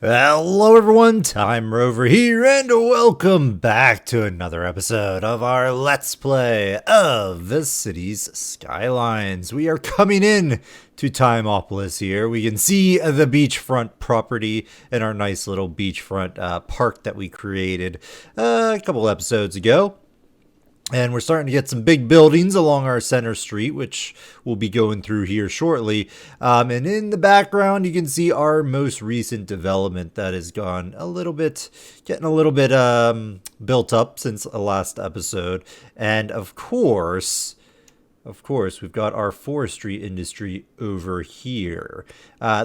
Hello everyone, Tymerover here, and welcome back to another episode of our Let's Play of the Cities Skylines. We are coming in to Timeopolis here. We can see the beachfront property and our nice little beachfront park that we created a couple episodes ago. And we're starting to get some big buildings along our center street, which we'll be going through here shortly. And in the background, you can see our most recent development that has gone a little bit, getting a little bit built up since the last episode. And of course, we've got our forestry industry over here.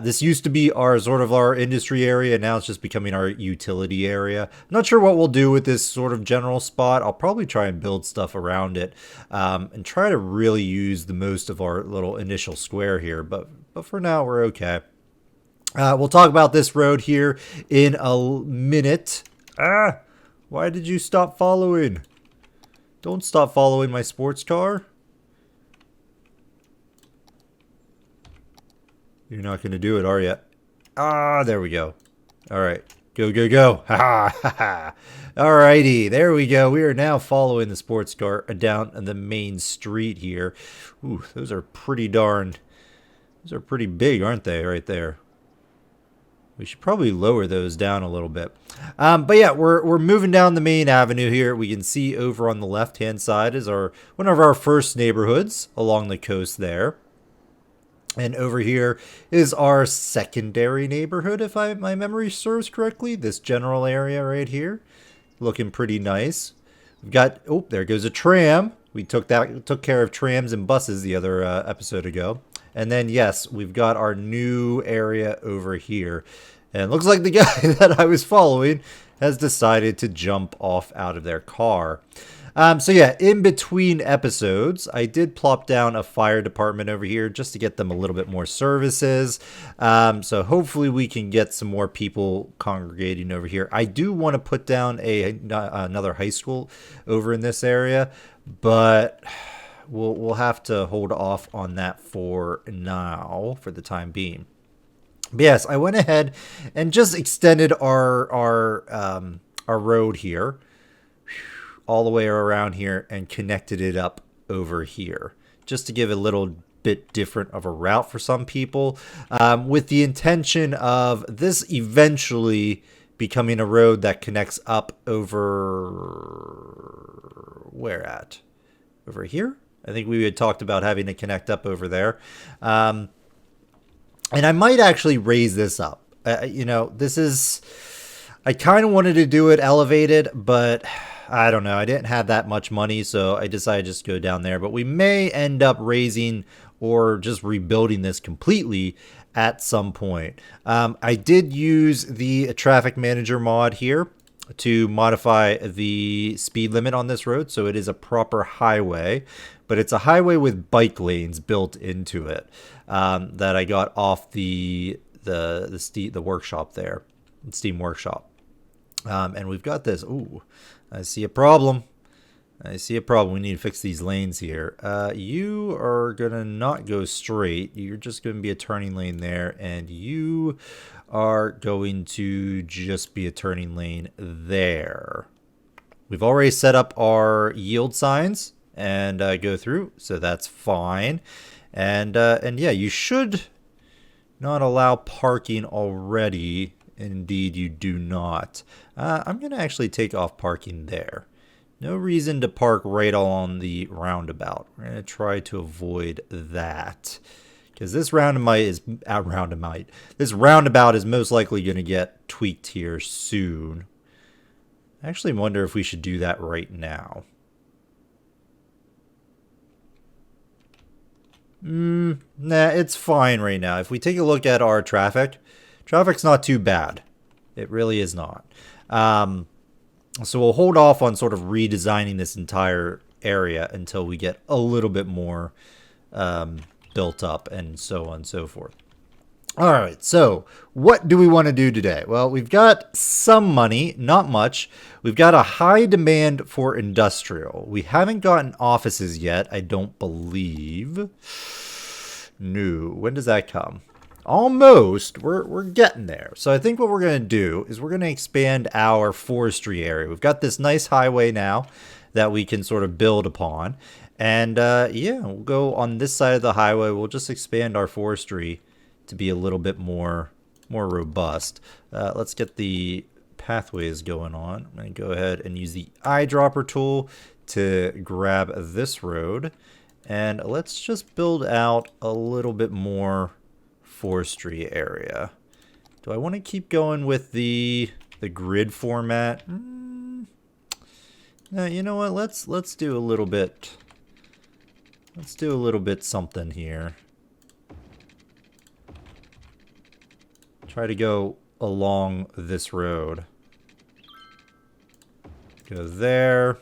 This used to be our industry area. Now it's just becoming our utility area. I'm not sure what we'll do with this sort of general spot. I'll probably try and build stuff around it and try to really use the most of our little initial square here. But for now, we're okay. We'll talk about this road here in a minute. Why did you stop following? Don't stop following my sports car. You're not going to do it, are you? There we go. All right. Go, go, go. Ha ha. Alrighty. There we go. We are now following the sports car down the main street here. Ooh, those are pretty big, aren't they, right there? We should probably lower those down a little bit. But yeah, we're moving down the main avenue here. We can see over on the left-hand side is one of our first neighborhoods along the coast there. And over here is our secondary neighborhood, if my memory serves correctly. This general area right here, looking pretty nice. We've got, oh, there goes a tram. We took care of trams and buses the other episode ago. And then, yes, we've got our new area over here. And it looks like the guy that I was following has decided to jump off out of their car. So yeah, in between episodes, I did plop down a fire department over here just to get them a little bit more services. So hopefully we can get some more people congregating over here. I do want to put down another high school over in this area, but we'll have to hold off on that for now, for the time being. But yes, I went ahead and just extended our road here all the way around here and connected it up over here just to give a little bit different of a route for some people, with the intention of this eventually becoming a road that connects up over here. I think we had talked about having to connect up over there, and I might actually raise this up. I kind of wanted to do it elevated, but I don't know. I didn't have that much money, so I decided to just go down there. But we may end up raising or just rebuilding this completely at some point. I did use the traffic manager mod here to modify the speed limit on this road, so it is a proper highway. But it's a highway with bike lanes built into it that I got off the workshop there, Steam Workshop. And we've got this. Ooh, I see a problem. We need to fix these lanes here. You are going to not go straight. You're just going to be a turning lane there. And you are going to just be a turning lane there. We've already set up our yield signs and go through. So that's fine. And yeah, you should not allow parking already. Indeed, you do not. I'm going to actually take off parking there. No reason to park right on the roundabout. We're going to try to avoid that, because this roundabout is most likely going to get tweaked here soon. I actually wonder if we should do that right now. Nah, it's fine right now. If we take a look at our traffic's not too bad. It really is not. So we'll hold off on sort of redesigning this entire area until we get a little bit more built up and so on and so forth. All right, so what do we want to do today? Well, we've got some money, not much. We've got a high demand for industrial. We haven't gotten offices yet, I don't believe. No, when does that come? almost. We're getting there. So I think what we're going to do is we're going to expand our forestry area. We've got this nice highway now that we can sort of build upon. And yeah, we'll go on this side of the highway. We'll just expand our forestry to be a little bit more robust. Let's get the pathways going on. I'm going to go ahead and use the eyedropper tool to grab this road. And let's just build out a little bit more forestry area. Do I want to keep going with the grid format? No, you know what? Let's do a little bit. Let's do a little bit something here. Try to go along this road. Go there.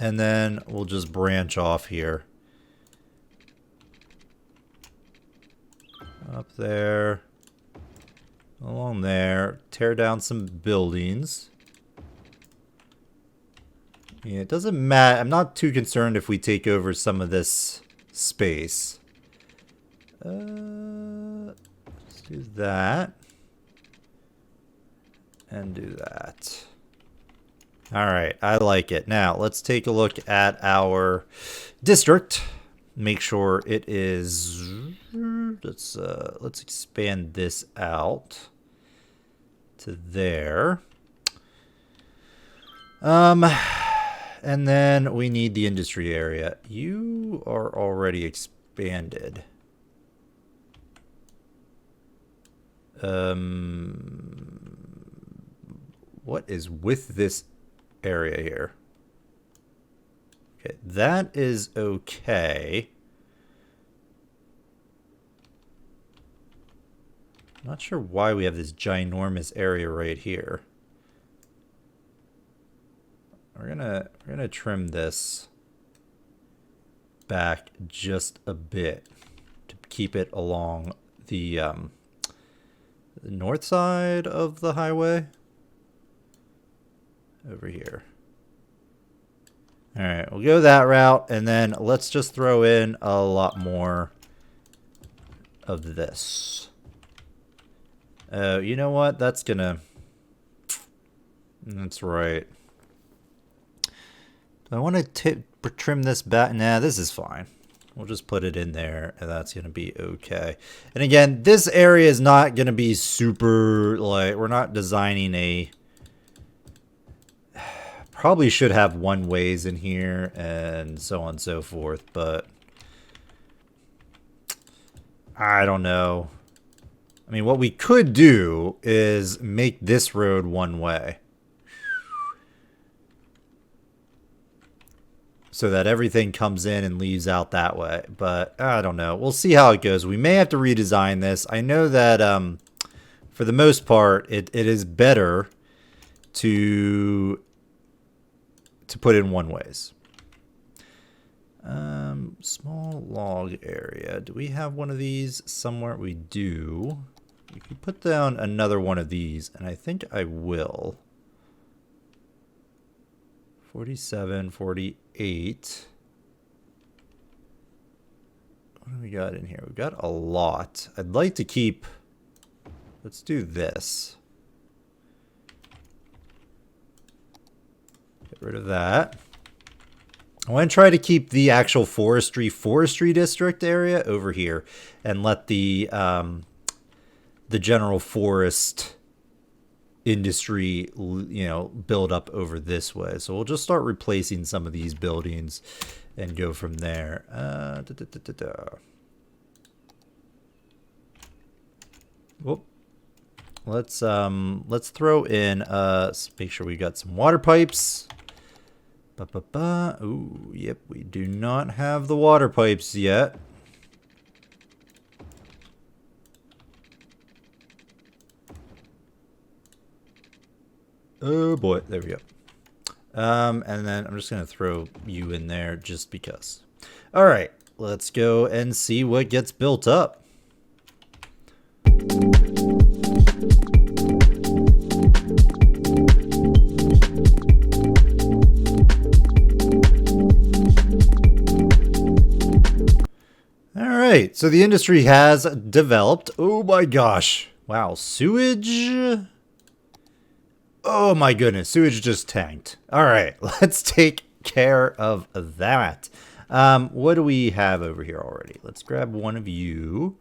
And then we'll just branch off here. Up there. Along there. Tear down some buildings. Yeah, it doesn't matter. I'm not too concerned if we take over some of this space. Let's do that. And do that. Alright, I like it. Now, let's take a look at our district. Make sure it is... Let's expand this out to there. And then we need the industry area. You are already expanded. What is with this area here? Okay, that is okay. Not sure why we have this ginormous area right here. We're gonna trim this back just a bit to keep it along the north side of the highway. Over here. Alright, we'll go that route, and then let's just throw in a lot more of this. You know what? That's right. Do I want to trim this back? Nah, this is fine. We'll just put it in there, and that's going to be okay. And again, this area is not going to be super, like, we're not designing a... Probably should have one-ways in here, and so on and so forth, but... I don't know. I mean, what we could do is make this road one way. So that everything comes in and leaves out that way. But I don't know. We'll see how it goes. We may have to redesign this. I know that for the most part, it is better to put in one ways. Small log area. Do we have one of these somewhere? We do. We can put down another one of these, and I think I will. 47, 48. What do we got in here? We've got a lot. I'd like to keep... Let's do this. Get rid of that. I want to try to keep the actual forestry district area over here and let the general forest industry, you know, build up over this way. So we'll just start replacing some of these buildings and go from there. Whoop. Let's throw in make sure we got some water pipes. Ooh, yep, we do not have the water pipes yet. Oh boy, there we go. And then I'm just gonna throw you in there just because. All right, let's go and see what gets built up. All right, so the industry has developed. Oh my gosh. Wow, sewage. Oh my goodness, sewage just tanked. All right, let's take care of that. What do we have over here already? Let's grab one of you.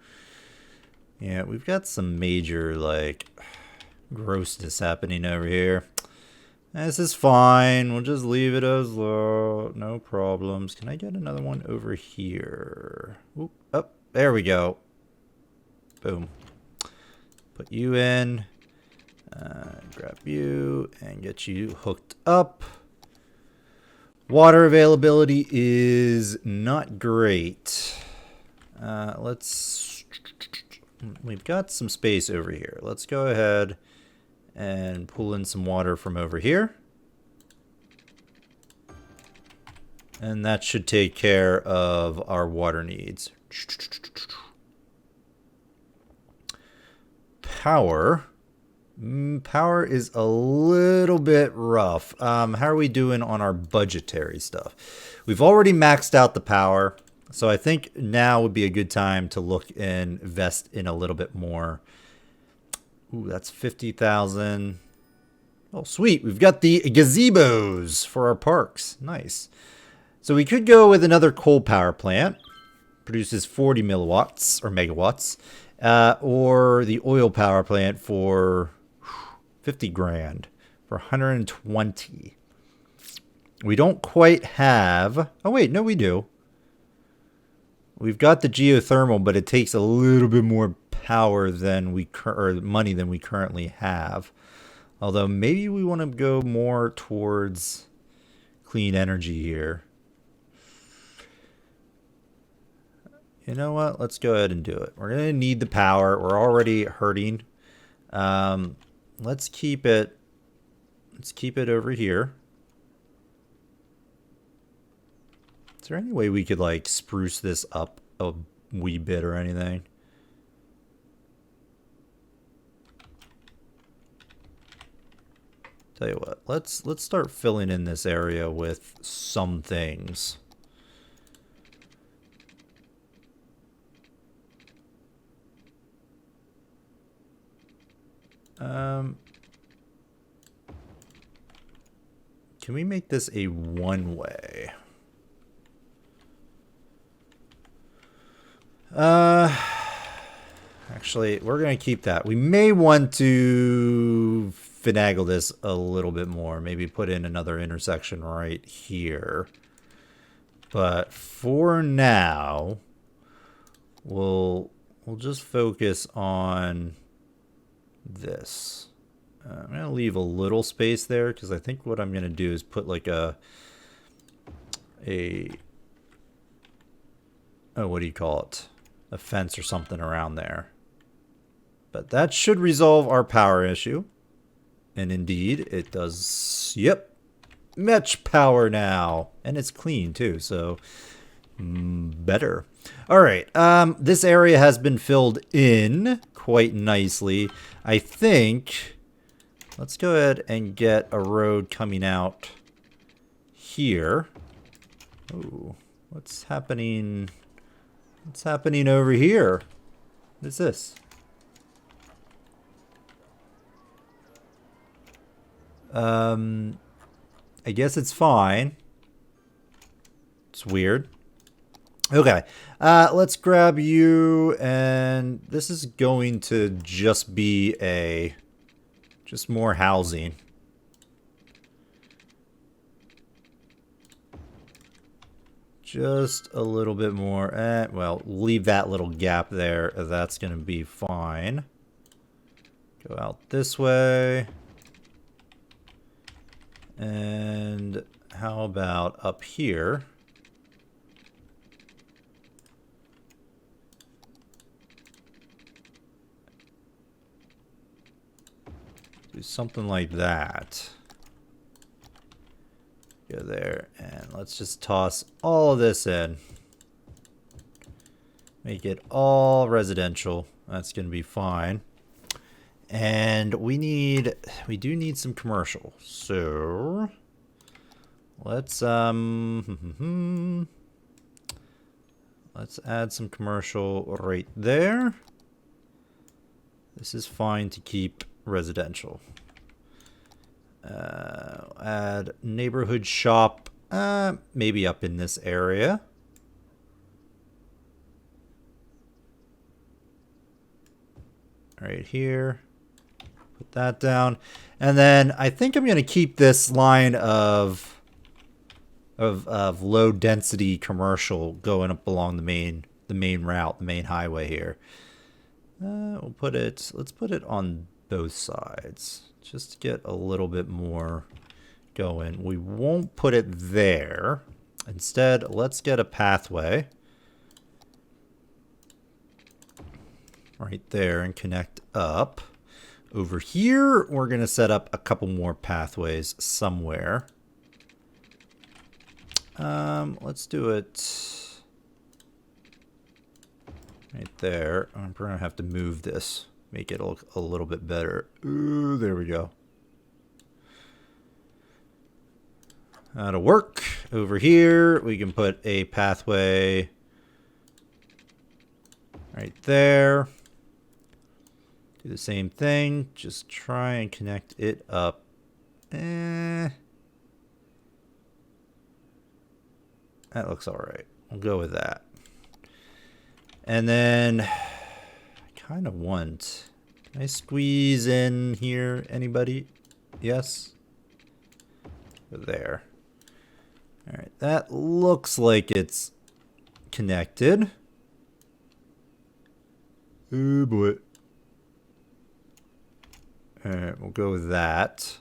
Yeah, we've got some major, like, grossness happening over here. This is fine. We'll just leave it as low. No problems. Can I get another one over here? Oop, oh, there we go. Boom. Put you in. Grab you and get you hooked up. Water availability is not great. We've got some space over here. Let's go ahead and pull in some water from over here. And that should take care of our water needs. Power. Power is a little bit rough. How are we doing on our budgetary stuff? We've already maxed out the power. So I think now would be a good time to look and invest in a little bit more. Ooh, that's 50,000. Oh, sweet. We've got the gazebos for our parks. Nice. So we could go with another coal power plant. Produces 40 milliwatts or megawatts. Or the oil power plant for 50 grand for 120. We don't quite have... Oh, wait. No, we do. We've got the geothermal, but it takes a little bit more power than or money than we currently have. Although maybe we want to go more towards clean energy here. You know what? Let's go ahead and do it. We're going to need the power. We're already hurting. Let's keep it. Let's keep it over here. Is there any way we could like spruce this up a wee bit or anything? Tell you what, let's start filling in this area with some things. Can we make this a one-way? Actually, we're going to keep that. We may want to finagle this a little bit more. Maybe put in another intersection right here. But for now, we'll just focus on this. I'm going to leave a little space there because I think what I'm going to do is put like oh, what do you call it? A fence or something around there. But that should resolve our power issue. And indeed, it does. Yep. Much power now. And it's clean too, so better. All right. This area has been filled in quite nicely. I think... Let's go ahead and get a road coming out here. Ooh, what's happening? What's happening over here? What is this? I guess it's fine. It's weird. Okay, let's grab you, and this is going to just be just more housing. Just a little bit more. Well, leave that little gap there. That's going to be fine. Go out this way. And how about up here? Do something like that. Go there, and let's just toss all of this in. Make it all residential. That's going to be fine. And we do need some commercial. So let's let's add some commercial right there. This is fine to keep residential. Add neighborhood shop, maybe up in this area. Right here. Put that down. And then I think I'm going to keep this line of low density commercial going up along the main route, the main highway here. Let's put it on both sides just to get a little bit more going. We won't put it there. Instead, let's get a pathway right there and connect up. Over here, we're going to set up a couple more pathways somewhere. Let's do it right there. I'm going to have to move this, make it look a little bit better. Ooh, there we go. That'll work. Over here, we can put a pathway right there. Do the same thing. Just try and connect it up. That looks all right. We'll go with that. And then I kind of want... Can I squeeze in here? Anybody? Yes? There. All right. That looks like it's connected. Oh boy. All right. We'll go with that.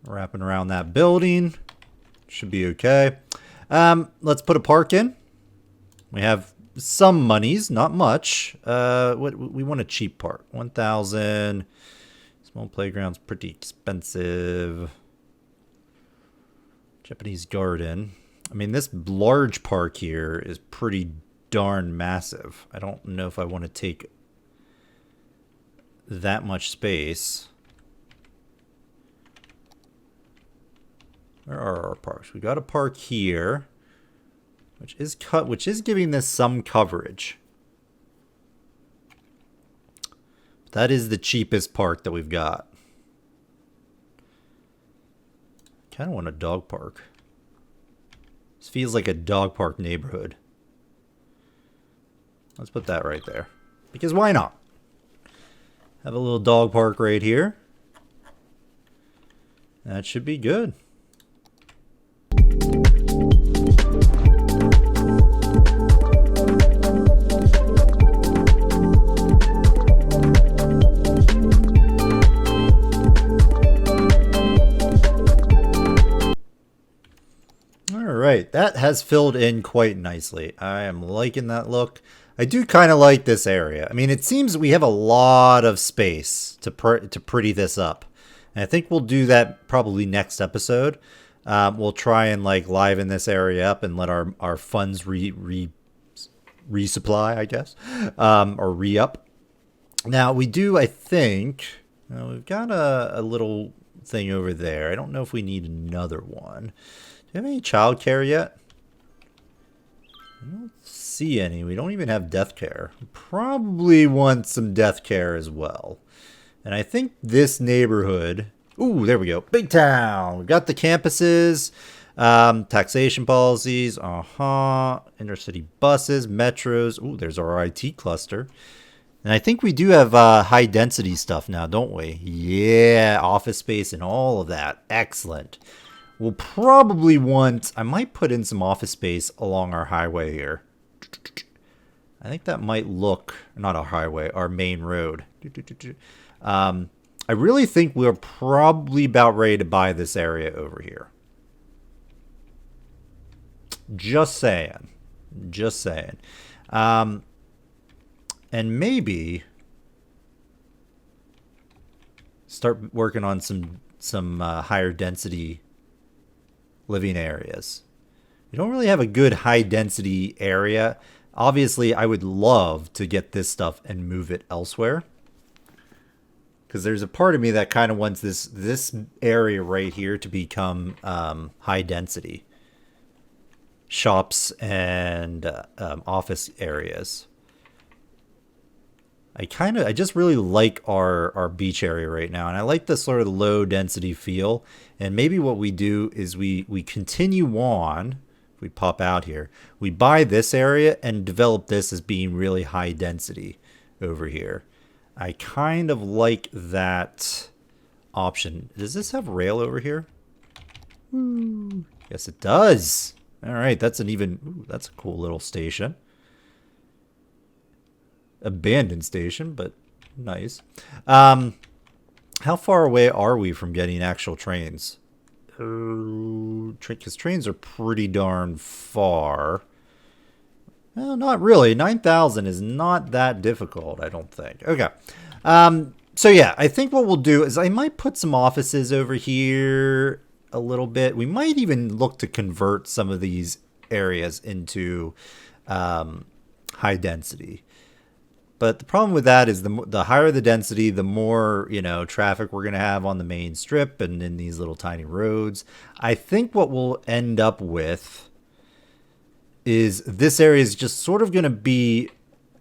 Wrapping around that building. Should be okay. Let's put a park in. We have some monies, not much. What we want a cheap park. 1,000. Small playground's pretty expensive. Japanese garden. I mean, this large park here is pretty darn massive. I don't know if I want to take that much space. Where are our parks? We got a park here, which is giving this some coverage. That is the cheapest park that we've got. Kind of want a dog park. This feels like a dog park neighborhood. Let's put that right there. Because why not? Have a little dog park right here. That should be good. Alright, that has filled in quite nicely. I am liking that look. I do kind of like this area. I mean, it seems we have a lot of space to pretty this up. And I think we'll do that probably next episode. We'll try and like liven this area up and let our funds resupply, I guess, or re-up. Now we do, I think, we've got a little thing over there. I don't know if we need another one. Do you have any childcare yet? I don't see any. We don't even have death care. Probably want some death care as well. And I think this neighborhood... Ooh, there we go. Big town. We've got the campuses, taxation policies, intercity buses, metros. Ooh, there's our IT cluster. And I think we do have high density stuff now, don't we? Yeah, office space and all of that. Excellent. We'll probably want... I might put in some office space along our highway here. I think that might look... Not our highway, our main road. I really think we're probably about ready to buy this area over here. Just saying. Just saying. And maybe start working on some higher density living areas. We don't really have a good high density area. Obviously, I would love to get this stuff and move it elsewhere. Because there's a part of me that kind of wants this area right here to become high density. shops and office areas. I just really like our beach area right now, and I like the sort of low density feel. And maybe what we do is we continue on. If we pop out here, we buy this area and develop this as being really high density over here. I kind of like that option. Does this have rail over here? Ooh, yes, it does. All right, that's that's a cool little station. Abandoned station, but nice. How far away are we from getting actual trains? Because trains are pretty darn far. Well, not really. 9,000 is not that difficult, I don't think. Okay. So yeah, I think what we'll do is I might put some offices over here a little bit. We might even look to convert some of these areas into high density. But the problem with that is the higher the density, the more, traffic we're going to have on the main strip and in these little tiny roads. I think what we'll end up with is this area is just sort of going to be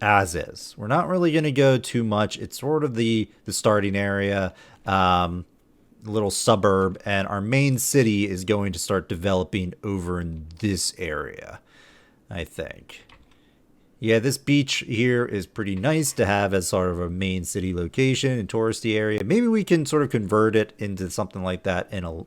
as is. We're not really going to go too much. It's sort of the starting area, little suburb, and our main city is going to start developing over in this area, I think. Yeah, this beach here is pretty nice to have as sort of a main city location and touristy area. Maybe we can sort of convert it into something like that in a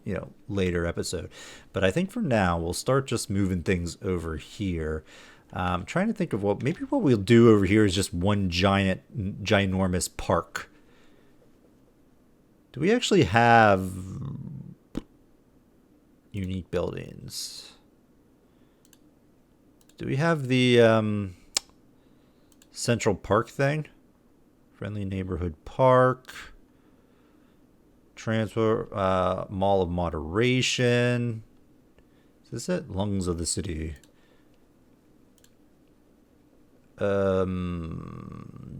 later episode. But I think for now we'll start just moving things over here. I'm trying to think of what we'll do over here is just one ginormous park. Do we actually have unique buildings? Do we have the Central Park thing? Friendly neighborhood park. Transfer mall of moderation. Is this it? Lungs of the city.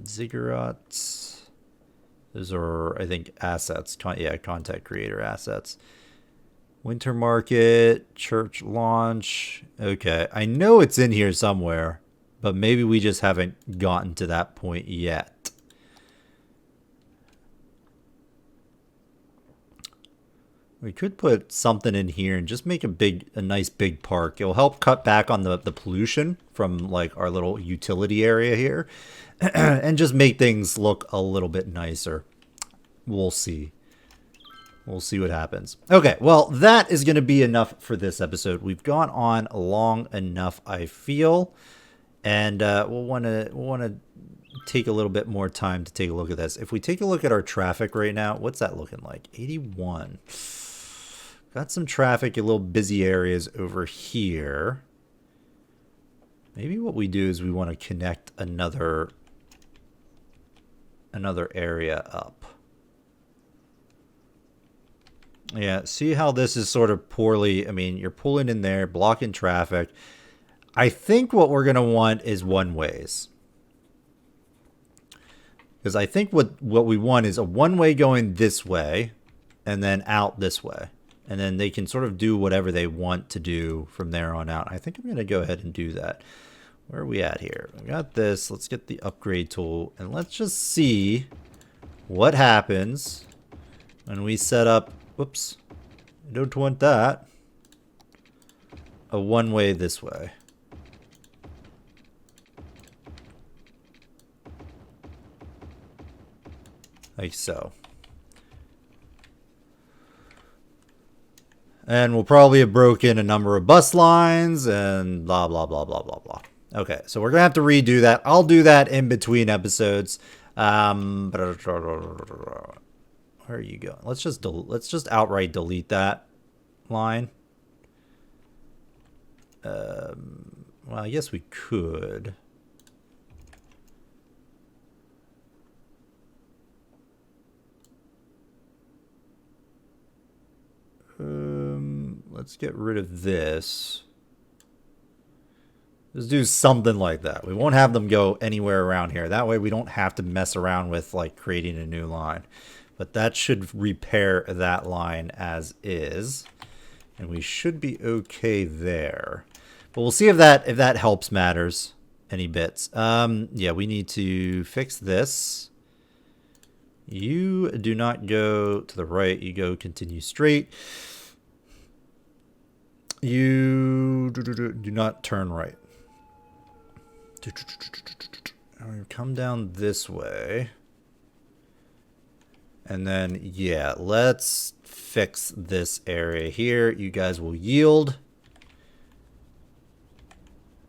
Ziggurats. Those are, I think, assets. Content creator assets. Winter market, church launch. Okay, I know it's in here somewhere, but maybe we just haven't gotten to that point yet. We could put something in here and just make a nice big park. It'll help cut back on the pollution from like our little utility area here and just make things look a little bit nicer. We'll see. We'll see what happens. Okay, well, that is going to be enough for this episode. We've gone on long enough, I feel. And we'll want to take a little bit more time to take a look at this. If we take a look at our traffic right now, what's that looking like? 81. Got some traffic in little busy areas over here. Maybe what we do is we want to connect another area up. Yeah, see how this is sort of poorly. I mean, you're pulling in there, blocking traffic. I think what we're going to want is one-ways. Because I think what we want is a one-way going this way and then out this way. And then they can sort of do whatever they want to do from there on out. I think I'm going to go ahead and do that. Where are we at here? We got this. Let's get the upgrade tool. And let's just see what happens when we set up... Whoops. I don't want that. A one-way this way. Like so. And we'll probably have broken a number of bus lines and blah, blah, blah, blah, blah, blah. Okay, so we're going to have to redo that. I'll do that in between episodes. Where are you going? Let's just outright delete that line. Well, I guess we could. Let's get rid of this. Just do something like that. We won't have them go anywhere around here. That way we don't have to mess around with like creating a new line. But that should repair that line as is. And we should be okay there. But we'll see if that helps matters any bits. Yeah, we need to fix this. You do not go to the right. You go continue straight. You do not turn right. Come down this way. And then, yeah, let's fix this area here. You guys will yield.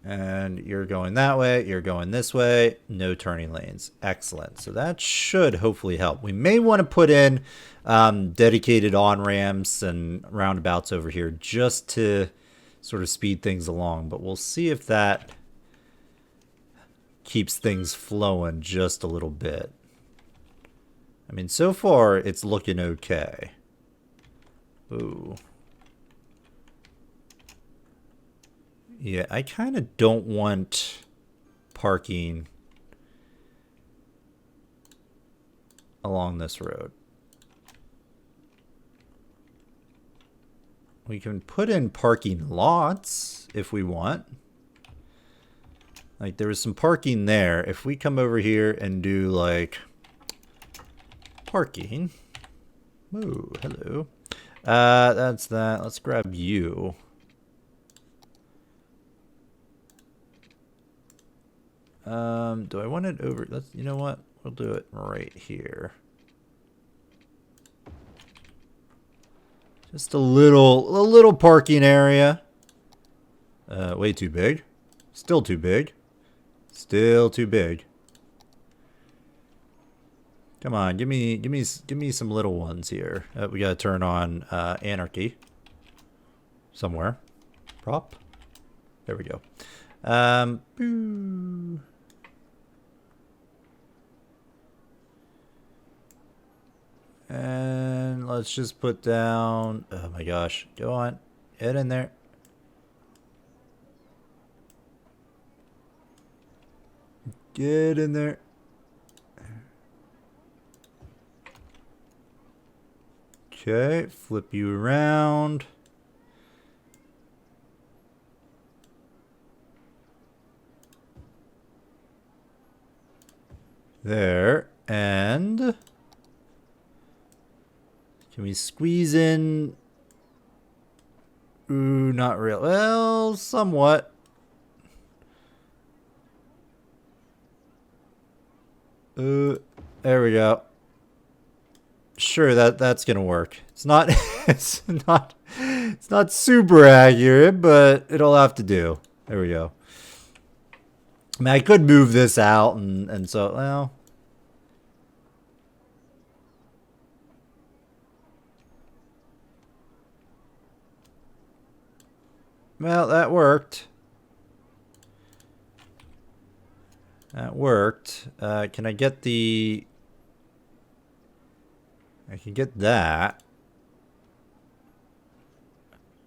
And you're going that way. You're going this way. No turning lanes. Excellent. So that should hopefully help. We may want to put in dedicated on-ramps and roundabouts over here just to sort of speed things along. But we'll see if that keeps things flowing just a little bit. I mean, so far, it's looking okay. Ooh. Yeah, I kind of don't want parking along this road. We can put in parking lots if we want. Like, there was some parking there. If we come over here and do, like, parking. Ooh, hello. That's that. Let's grab you. Do I want it over? You know what? We'll do it right here. Just a little parking area. Way too big. Still too big. Still too big. Come on, give me some little ones here. We gotta turn on anarchy somewhere. Prop. There we go. Boo. And let's just put down. Oh my gosh! Go on, get in there. Get in there. Okay, flip you around. There, and can we squeeze in? Ooh, not real. Well, somewhat. There we go. Sure, that's gonna work. It's not it's not super accurate, but it'll have to do. There we go. I mean, I could move this out and so, well, that worked. That worked. Can I get the... I can get that.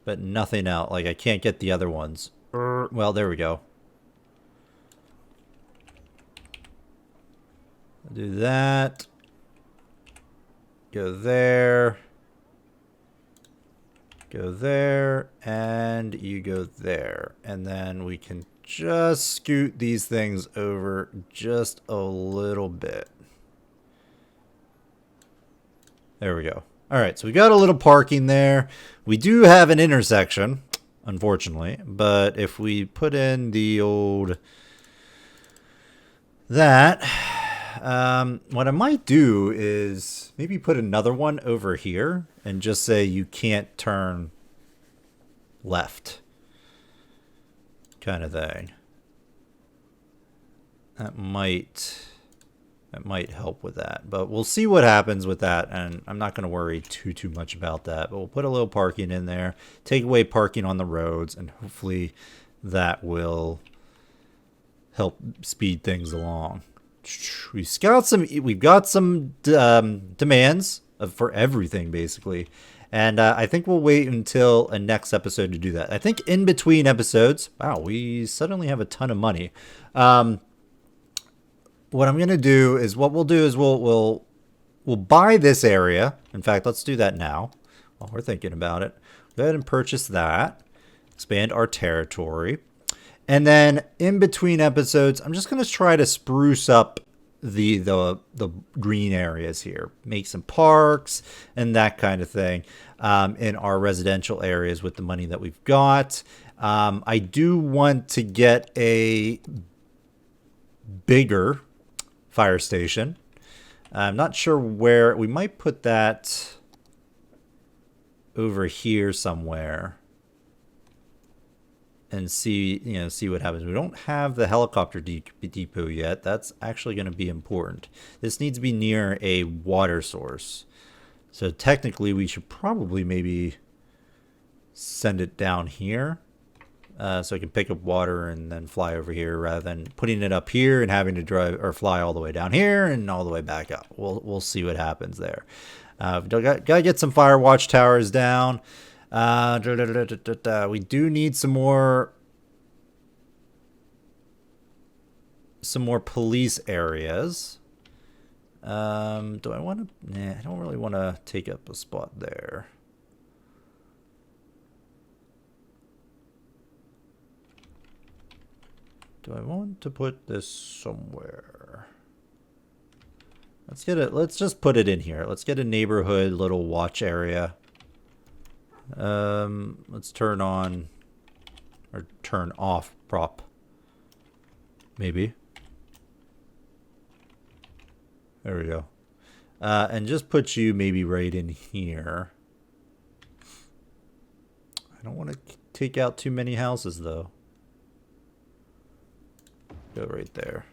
But nothing else. Like, I can't get the other ones. Well, there we go. I'll do that. Go there. Go there. And you go there. And then we can just scoot these things over just a little bit. There we go. All right, so we got a little parking there. We do have an intersection, unfortunately. But if we put in the old... that... what I might do is maybe put another one over here and just say you can't turn left. Kind of thing. That might help with that, but we'll see what happens with that, and I'm not going to worry too much about that, but we'll put a little parking in there, take away parking on the roads, and hopefully that will help speed things along. We've got some demands for everything, basically. And I think we'll wait until a next episode to do that. I think in between episodes, wow, we suddenly have a ton of money. What I'm gonna do is we'll buy this area. In fact, let's do that now while we're thinking about it. Go ahead and purchase that. Expand our territory. And then in between episodes, I'm just going to try to spruce up the green areas here, make some parks and that kind of thing in our residential areas with the money that we've got. I do want to get a bigger fire station. I'm not sure where. We might put that over here somewhere and see what happens. We don't have the helicopter depot yet. That's actually going to be important. This needs to be near a water source. So technically we should probably maybe send it down here. So I can pick up water and then fly over here rather than putting it up here and having to drive or fly all the way down here and all the way back up. We'll see what happens there. Gotta get some fire watch towers down. We do need some more police areas. Do I want to? Nah, I don't really want to take up a spot there. Do I want to put this somewhere? Let's get it. Let's just put it in here. Let's get a neighborhood little watch area. Let's turn on or turn off prop. Maybe. There we go. And just put you maybe right in here. I don't want to take out too many houses though. Go right there.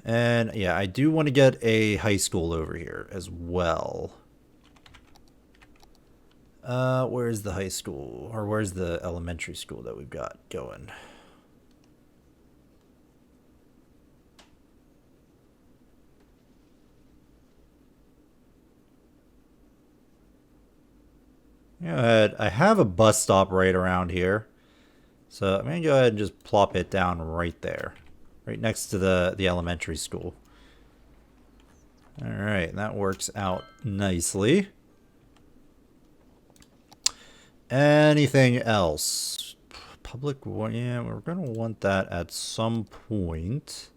And yeah, I do want to get a high school over here as well. Where's the high school? Or where's the elementary school that we've got going? Yeah, I have a bus stop right around here. So I'm going to go ahead and just plop it down right there. Right next to the elementary school. Alright, that works out nicely. Anything else? Public, yeah, we're going to want that at some point.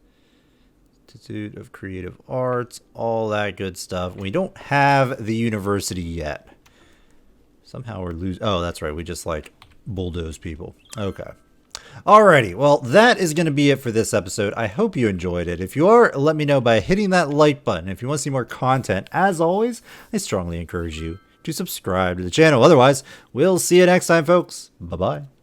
Institute of Creative Arts, all that good stuff. We don't have the university yet. Somehow we're losing. Oh, that's right. We just like bulldoze people. Okay. Alrighty, well, that is going to be it for this episode. I hope you enjoyed it. If you are, let me know by hitting that like button. If you want to see more content, as always, I strongly encourage you to subscribe to the channel. Otherwise, we'll see you next time, folks. Bye-bye.